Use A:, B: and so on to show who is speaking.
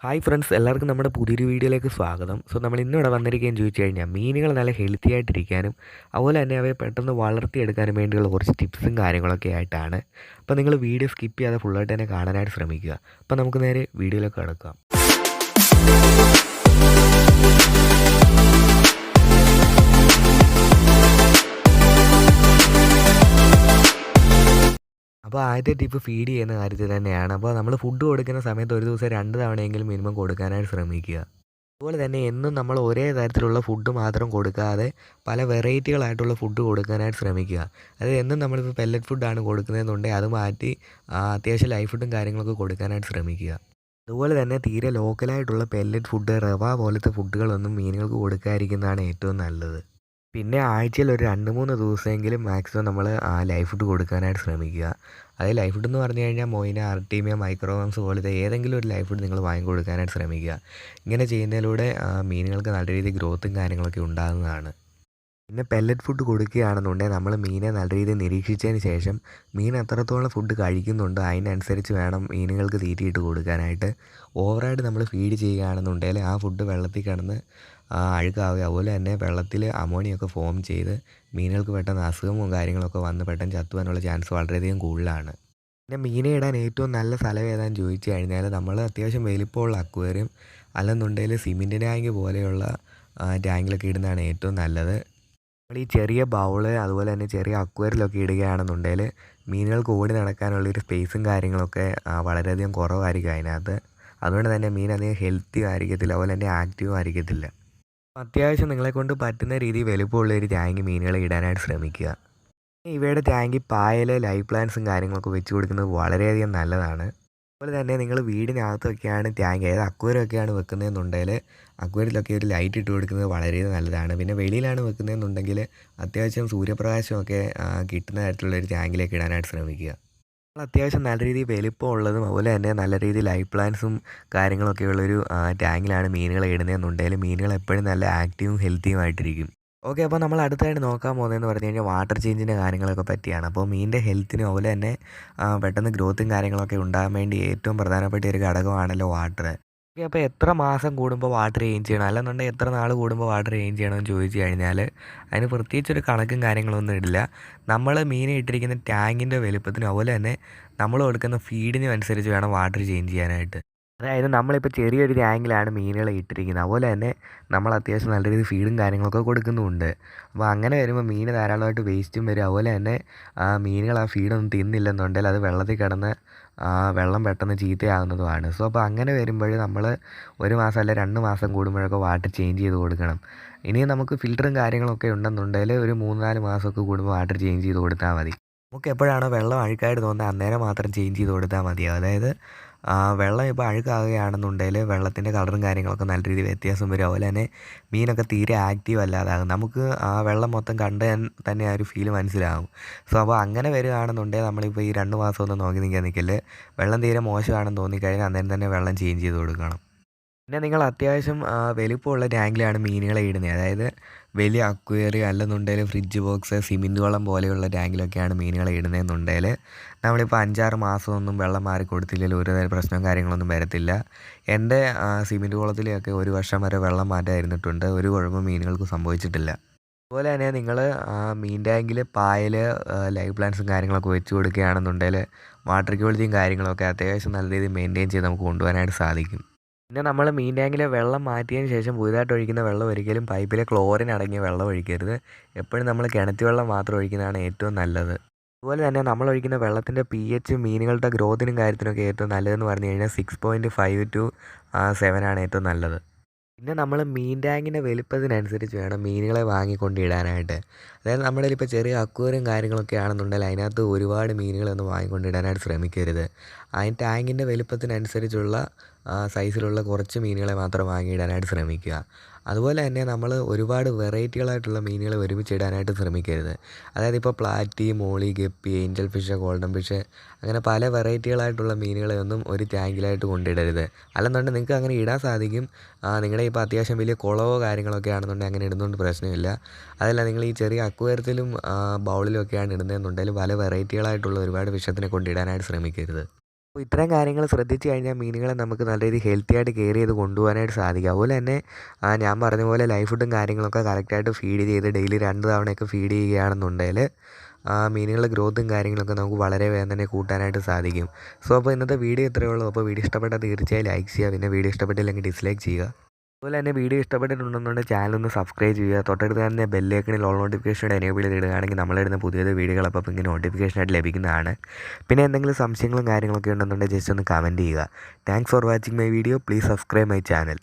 A: Hi friends, എല്ലാവർക്കും നമ്മുടെ പുതിയൊരു വീഡിയോയിലേക്ക് സ്വാഗതം. നമ്മൾ ഇന്നിവിടെ വന്നിരിക്കുകയെന്ന് ചോദിച്ചു കഴിഞ്ഞാൽ മീനുകൾ നല്ല ഹെൽത്തി ആയിട്ടിരിക്കാനും അതുപോലെ തന്നെ അവയെ പെട്ടെന്ന് വളർത്തിയെടുക്കാനും വേണ്ടിയുള്ള കുറച്ച് ടിപ്സും കാര്യങ്ങളൊക്കെ ആയിട്ടാണ്. അപ്പോൾ നിങ്ങൾ വീഡിയോ സ്കിപ്പ് ചെയ്യാതെ ഫുള്ളായിട്ട് തന്നെ കാണാനായിട്ട് ശ്രമിക്കുക. അപ്പോൾ നമുക്ക് നേരെ വീഡിയോയിലേക്ക് കിടക്കാം. അപ്പോൾ ആദ്യത്തെ ടിപ്പ് ഫീഡ് ചെയ്യുന്ന കാര്യത്തിൽ തന്നെയാണ്. അപ്പോൾ നമ്മൾ ഫുഡ് കൊടുക്കുന്ന സമയത്ത് ഒരു ദിവസം 2 തവണയെങ്കിലും മിനിമം കൊടുക്കാനായിട്ട് ശ്രമിക്കുക. അതുപോലെ തന്നെ എന്നും നമ്മൾ ഒരേ തരത്തിലുള്ള ഫുഡ് മാത്രം കൊടുക്കാതെ പല വെറൈറ്റികളായിട്ടുള്ള ഫുഡ് കൊടുക്കാനായിട്ട് ശ്രമിക്കുക. അതായത് എന്നും നമ്മളിപ്പോൾ പെല്ലറ്റ് ഫുഡാണ് കൊടുക്കുന്നതെന്നുണ്ടെങ്കിൽ അത് മാറ്റി അത്യാവശ്യം ലൈവ് ഫുഡും കാര്യങ്ങളൊക്കെ കൊടുക്കാനായിട്ട് ശ്രമിക്കുക. അതുപോലെ തന്നെ തീരെ ലോക്കലായിട്ടുള്ള പെല്ലറ്റ് ഫുഡ്, റവ പോലത്തെ ഫുഡുകളൊന്നും മീനുകൾക്ക് കൊടുക്കാതിരിക്കുന്നതാണ് ഏറ്റവും നല്ലത്. പിന്നെ ആഴ്ചയിൽ ഒരു 2-3 ദിവസമെങ്കിലും മാക്സിമം നമ്മൾ ലൈവ് ഫുഡ് കൊടുക്കാനായിട്ട് ശ്രമിക്കുക. അതായത് ലൈവ് ഫുഡ് എന്ന് പറഞ്ഞു കഴിഞ്ഞാൽ മൊയിന, ആർട്ടീമിയ, മൈക്രോവംസ് പോലത്തെ ഏതെങ്കിലും ഒരു ലൈവ് ഫുഡ് നിങ്ങൾ വാങ്ങി കൊടുക്കാനായിട്ട് ശ്രമിക്കുക. ഇങ്ങനെ ചെയ്യുന്നതിലൂടെ മീനുകൾക്ക് നല്ല രീതിയിൽ ഗ്രോത്തും കാര്യങ്ങളൊക്കെ ഉണ്ടാകുന്നതാണ്. പിന്നെ പെല്ലറ്റ് ഫുഡ് കൊടുക്കുകയാണെന്നുണ്ടെങ്കിൽ നമ്മൾ മീനെ നല്ല രീതിയിൽ നിരീക്ഷിച്ചതിന് ശേഷം മീൻ എത്രത്തോളം ഫുഡ് കഴിക്കുന്നുണ്ടോ അതിനനുസരിച്ച് വേണം മീനുകൾക്ക് തീറ്റിയിട്ട് കൊടുക്കാനായിട്ട്. ഓവറായിട്ട് നമ്മൾ ഫീഡ് ചെയ്യുകയാണെന്നുണ്ടെങ്കിൽ ആ ഫുഡ് വെള്ളത്തിൽ കിടന്ന് അഴുക്കാവുക, അതുപോലെ തന്നെ വെള്ളത്തിൽ അമോണിയൊക്കെ ഫോം ചെയ്ത് മീനുകൾക്ക് പെട്ടെന്ന് അസുഖവും കാര്യങ്ങളൊക്കെ വന്ന് പെട്ടെന്ന് ചത്തുവാനുള്ള ചാൻസ് വളരെയധികം കൂടുതലാണ്. പിന്നെ മീനെ ഇടാൻ ഏറ്റവും നല്ല സ്ഥലം ഏതാണെന്ന് ചോദിച്ചു കഴിഞ്ഞാൽ നമ്മൾ അത്യാവശ്യം വലിപ്പമുള്ള അക്വേറിയം അല്ലെന്നുണ്ടെങ്കിൽ സിമെൻറ്റ് ടാങ്ക് പോലെയുള്ള ടാങ്കിലൊക്കെ ഇടുന്നതാണ് ഏറ്റവും നല്ലത്. നമ്മൾ ഈ ചെറിയ ബൗള് അതുപോലെ തന്നെ ചെറിയ അക്വേറിയലൊക്കെ ഇടുകയാണെന്നുണ്ടെങ്കിൽ മീനുകൾക്ക് ഓടി നടക്കാനുള്ളൊരു സ്പേസും കാര്യങ്ങളൊക്കെ വളരെയധികം കുറവായിരിക്കും അതിനകത്ത്. അതുകൊണ്ട് തന്നെ മീൻ അധികം ഹെൽത്തി ആയിരിക്കത്തില്ല, അതുപോലെ തന്നെ ആക്റ്റീവും ആയിരിക്കത്തില്ല. അത്യാവശ്യം നിങ്ങളെക്കൊണ്ട് പറ്റുന്ന രീതിയിൽ വലുപ്പമുള്ളൊരു ടാങ്ക് മീനുകളെ ഇടാനായിട്ട് ശ്രമിക്കുക. ഇവയുടെ ടാങ്കിൽ പായൽ, ലൈവ് പ്ലാന്റ്സും കാര്യങ്ങളൊക്കെ വെച്ച് കൊടുക്കുന്നത് വളരെയധികം നല്ലതാണ്. അതുപോലെ തന്നെ നിങ്ങൾ വീടിനകത്തൊക്കെയാണ് ടാങ്ക്, അതായത് അക്വേറിയമൊക്കെയാണ് വെക്കുന്നതെന്നുണ്ടെങ്കിൽ അക്വേറിയത്തിലൊക്കെ ഒരു ലൈറ്റ് ഇട്ട് കൊടുക്കുന്നത് വളരെയധികം നല്ലതാണ്. പിന്നെ വെളിയിലാണ് വെക്കുന്നതെന്നുണ്ടെങ്കിൽ അത്യാവശ്യം സൂര്യപ്രകാശമൊക്കെ കിട്ടുന്ന തരത്തിലുള്ളൊരു ടാങ്കിലേക്ക് ഇടാനായിട്ട് ശ്രമിക്കുക. നമ്മൾ അത്യാവശ്യം നല്ല രീതിയിൽ വലിപ്പമുള്ളതും അതുപോലെ തന്നെ നല്ല രീതിയിൽ ലൈവ് പ്ലാന്റ്സും കാര്യങ്ങളൊക്കെ ഉള്ളൊരു ടാങ്കിലാണ് മീനുകളെ ഇടുന്നതെന്നുണ്ടെങ്കിൽ മീനുകൾ എപ്പോഴും നല്ല ആക്റ്റീവും ഹെൽത്തിയും ആയിട്ടിരിക്കും. ഓക്കെ, അപ്പോൾ നമ്മൾ അടുത്തായിട്ട് നോക്കാൻ പോകുന്നതെന്ന് പറഞ്ഞു കഴിഞ്ഞാൽ വാട്ടർ ചേഞ്ചിൻ്റെ കാര്യങ്ങളൊക്കെ പറ്റിയാണ്. അപ്പോൾ മീനിൻ്റെ ഹെൽത്തിനും അതുപോലെ തന്നെ പെട്ടെന്ന് ഗ്രോത്തും കാര്യങ്ങളൊക്കെ ഉണ്ടാകാൻ വേണ്ടി ഏറ്റവും പ്രധാനപ്പെട്ട ഒരു ഘടകമാണല്ലോ വാട്ടർ. ഓക്കെ, അപ്പോൾ എത്ര മാസം കൂടുമ്പോൾ വാട്ടർ ചേഞ്ച് ചെയ്യണം, അല്ലെന്നുണ്ടെങ്കിൽ എത്ര നാൾ കൂടുമ്പോൾ വാട്ടർ ചേഞ്ച് ചെയ്യണമെന്ന് ചോദിച്ചു കഴിഞ്ഞാൽ അതിന് പ്രത്യേകിച്ചൊരു കണക്കും കാര്യങ്ങളൊന്നും ഇടില്ല. നമ്മൾ മീനെ ഇട്ടിരിക്കുന്ന ടാങ്കിൻ്റെ വലുപ്പത്തിനും അതുപോലെ തന്നെ നമ്മൾ കൊടുക്കുന്ന ഫീഡിനും അനുസരിച്ച് വേണം വാട്ടർ ചേഞ്ച് ചെയ്യാനായിട്ട്. അതായത് നമ്മളിപ്പോൾ ചെറിയൊരു ടാങ്കിലാണ് മീനുകളെ ഇട്ടിരിക്കുന്നത്, അതുപോലെ തന്നെ നമ്മൾ അത്യാവശ്യം നല്ല രീതിയിൽ ഫീഡും കാര്യങ്ങളൊക്കെ കൊടുക്കുന്നുമുണ്ട്. അപ്പോൾ അങ്ങനെ വരുമ്പോൾ മീൻ ധാരാളമായിട്ട് വേസ്റ്റും വരും, അതുപോലെ തന്നെ മീനുകൾ ആ ഫീഡൊന്നും തിന്നില്ലെന്നുണ്ടെങ്കിൽ അത് വെള്ളത്തിൽ കിടന്ന് വെള്ളം പെട്ടെന്ന് ചീത്തയാകുന്നതുമാണ്. അപ്പോൾ അങ്ങനെ വരുമ്പോൾ നമ്മൾ 1 മാസം അല്ല 2 മാസം കൂടുമ്പോഴൊക്കെ വാട്ടർ ചേഞ്ച് ചെയ്ത് കൊടുക്കണം. ഇനി നമുക്ക് ഫിൽറ്ററും കാര്യങ്ങളൊക്കെ ഉണ്ടെന്നുണ്ടെങ്കിൽ ഒരു 3-4 മാസമൊക്കെ കൂടുമ്പോൾ വാട്ടർ ചേഞ്ച് ചെയ്ത് കൊടുത്താൽ മതി. നമുക്ക് എപ്പോഴാണോ വെള്ളം അഴുക്കായിട്ട് തോന്നുന്നത് അന്നേരം മാത്രം ചേഞ്ച് ചെയ്ത് കൊടുത്താൽ മതിയാവും. അതായത് വെള്ളം ഇപ്പോൾ അഴുക്കാകുകയാണെന്നുണ്ടെങ്കിൽ വെള്ളത്തിൻ്റെ കളറും കാര്യങ്ങളൊക്കെ നല്ല രീതിയിൽ വ്യത്യാസം വരും, അതുപോലെ തന്നെ മീനൊക്കെ തീരെ ആക്റ്റീവ് അല്ലാതാകും. നമുക്ക് ആ വെള്ളം മൊത്തം കണ്ട് തന്നെ ആ ഒരു ഫീൽ മനസ്സിലാകും. അപ്പോൾ അങ്ങനെ വരികയാണെന്നുണ്ടെങ്കിൽ നമ്മളിപ്പോൾ ഈ 2 മാസമൊന്നും നോക്കി നിൽക്കല്, വെള്ളം തീരെ മോശമാണെന്ന് തോന്നിക്കഴിഞ്ഞാൽ അന്നേരം തന്നെ വെള്ളം ചേഞ്ച് ചെയ്ത് കൊടുക്കണം. പിന്നെ നിങ്ങൾ അത്യാവശ്യം വലിപ്പമുള്ള ടാങ്കിലാണ് മീനുകളെ ഇടുന്നത്, അതായത് വലിയ അക്വേറിയം അല്ലെന്നുണ്ടെങ്കിൽ ഫ്രിഡ്ജ് ബോക്സ്, സിമെൻറ്റ് കുളം പോലെയുള്ള ടാങ്കിലൊക്കെയാണ് മീനുകളെ ഇടുന്നതെന്നുണ്ടെങ്കിൽ നമ്മളിപ്പോൾ 5-6 മാസമൊന്നും വെള്ളം മാറി കൊടുത്തില്ലെങ്കിൽ ഒരു തരം പ്രശ്നവും കാര്യങ്ങളൊന്നും വരത്തില്ല. എൻ്റെ സിമെൻറ്റ് കുളത്തിലൊക്കെ 1 വർഷം വരെ വെള്ളം മാറ്റാതിരുന്നിട്ടുണ്ട്, ഒരു കുഴപ്പവും മീനുകൾക്ക് സംഭവിച്ചിട്ടില്ല. അതുപോലെ തന്നെ നിങ്ങൾ മീൻ ടാങ്കിൽ പായൽ, ലൈവ് പ്ലാന്റ്സും കാര്യങ്ങളൊക്കെ വെച്ച് കൊടുക്കുകയാണെന്നുണ്ടെങ്കിൽ വാട്ടർ ക്വാളിറ്റിയും കാര്യങ്ങളൊക്കെ അത്യാവശ്യം നല്ല രീതിയിൽ മെയിൻറ്റെയിൻ ചെയ്ത് നമുക്ക് കൊണ്ടുപോകാനായിട്ട് സാധിക്കും. പിന്നെ നമ്മൾ മീൻ ടാങ്കിലെ വെള്ളം മാറ്റിയതിന് ശേഷം പുതുതായിട്ട് ഒഴിക്കുന്ന വെള്ളം ഒരിക്കലും പൈപ്പിലെ ക്ലോറിൻ അടങ്ങിയ വെള്ളം ഒഴിക്കരുത്. എപ്പോഴും നമ്മൾ കിണറ്റ് വെള്ളം മാത്രം ഒഴിക്കുന്നതാണ് ഏറ്റവും നല്ലത്. അതുപോലെ തന്നെ നമ്മൾ ഒഴിക്കുന്ന വെള്ളത്തിൻ്റെ pH മീനുകളുടെ ഗ്രോത്തിനും കാര്യത്തിനൊക്കെ ഏറ്റവും നല്ലതെന്ന് പറഞ്ഞു കഴിഞ്ഞാൽ 6.5 to 7 ആണ് ഏറ്റവും നല്ലത്. പിന്നെ നമ്മൾ മീൻ ടാങ്കിൻ്റെ വലുപ്പത്തിനനുസരിച്ച് വേണം മീനുകളെ വാങ്ങിക്കൊണ്ട് ഇടാനായിട്ട്. അതായത് നമ്മുടെ ഇപ്പോൾ ചെറിയ അക്വേറിയം കാര്യങ്ങളൊക്കെ ആണെന്നുണ്ടെങ്കിൽ അതിനകത്ത് ഒരുപാട് മീനുകളൊന്നും വാങ്ങിക്കൊണ്ട് ഇടാനായിട്ട് ശ്രമിക്കരുത്. അതിന് ടാങ്കിൻ്റെ വലുപ്പത്തിനനുസരിച്ചുള്ള സൈസിലുള്ള കുറച്ച് മീനുകളെ മാത്രം വാങ്ങിയിടാനായിട്ട് ശ്രമിക്കുക. അതുപോലെ തന്നെ നമ്മൾ ഒരുപാട് വെറൈറ്റികളായിട്ടുള്ള മീനുകളെ ഒരുമിച്ചിടാനായിട്ട് ശ്രമിക്കരുത്. അതായത് ഇപ്പോൾ platy, molly, guppy, angel fish, golden fish അങ്ങനെ പല വെറൈറ്റികളായിട്ടുള്ള മീനുകളെ ഒന്നും ഒരു ടാങ്കിലായിട്ട് കൊണ്ടിടരുത്. അല്ലെന്നുണ്ടെങ്കിൽ നിങ്ങൾക്ക് അങ്ങനെ ഇടാൻ സാധിക്കും. നിങ്ങളുടെ ഇപ്പോൾ അത്യാവശ്യം വലിയ കുളമോ കാര്യങ്ങളൊക്കെ ആണെന്നുണ്ടെങ്കിൽ അങ്ങനെ ഇടുന്നതുകൊണ്ട് പ്രശ്നമില്ല. അതല്ല നിങ്ങൾ ഈ ചെറിയ അക്വേറിയത്തിലും ബൗളിലും ഒക്കെയാണ് ഇടുന്നതെന്നുണ്ടെങ്കിൽ പല വെറൈറ്റികളായിട്ടുള്ള ഒരുപാട് ഫിഷത്തിനെ കൊണ്ടിടാനായിട്ട് ശ്രമിക്കരുത്. അപ്പോൾ ഇത്തരം കാര്യങ്ങൾ ശ്രദ്ധിച്ച് കഴിഞ്ഞാൽ മീനുകളെ നമുക്ക് നല്ല രീതിയിൽ ഹെൽത്തി ആയിട്ട് കെയർ ചെയ്ത് കൊണ്ടുപോകാനായിട്ട് സാധിക്കും. അതുപോലെ തന്നെ ഞാൻ പറഞ്ഞ പോലെ ലൈഫ് ഫുഡും കാര്യങ്ങളൊക്കെ കറക്റ്റായിട്ട് ഫീഡ് ചെയ്ത് ഡെയിലി 2 തവണയൊക്കെ ഫീഡ് ചെയ്യുകയാണെന്നുണ്ടെങ്കിൽ മീനുകളുടെ ഗ്രോത്തും കാര്യങ്ങളൊക്കെ നമുക്ക് വളരെ വേഗം തന്നെ കൂട്ടാനായിട്ട് സാധിക്കും. സോ അപ്പോൾ ഇന്നത്തെ വീഡിയോ ഇത്രയേ ഉള്ളൂ. അപ്പോൾ വീഡിയോ ഇഷ്ടപ്പെട്ടാൽ തീർച്ചയായും ലൈക്ക് ചെയ്യുക. പിന്നെ വീഡിയോ ഇഷ്ടപ്പെട്ടില്ലെങ്കിൽ ഡിസ്ലൈക്ക് ചെയ്യുക. അതുപോലെ തന്നെ വീഡിയോ ഇഷ്ടപ്പെട്ടിട്ടുണ്ടെന്നുണ്ടെങ്കിൽ ചാനൽ ഒന്ന് സബ്സ്ക്രൈബ് ചെയ്യുക. തൊട്ടടുത്ത് തന്നെ ബെല്ലൈക്കണിൽ ഓൾ നോട്ടിഫിക്കേഷൻ എനേബിൾ ചെയ്തിടുകയാണെങ്കിൽ നമ്മളിടുന്ന പുതിയത് വീഡിയോകൾ അപ്പോൾ ഇങ്ങനെ നോട്ടിഫിക്കേഷനായിട്ട് ലഭിക്കുന്നതാണ്. പിന്നെ എന്തെങ്കിലും സംശയങ്ങളും കാര്യങ്ങളൊക്കെ ഉണ്ടെന്നുണ്ടെങ്കിൽ ജസ്റ്റ് ഒന്ന് കമൻറ്റ് ചെയ്യുക. Thanks for watching my video. Please subscribe my channel.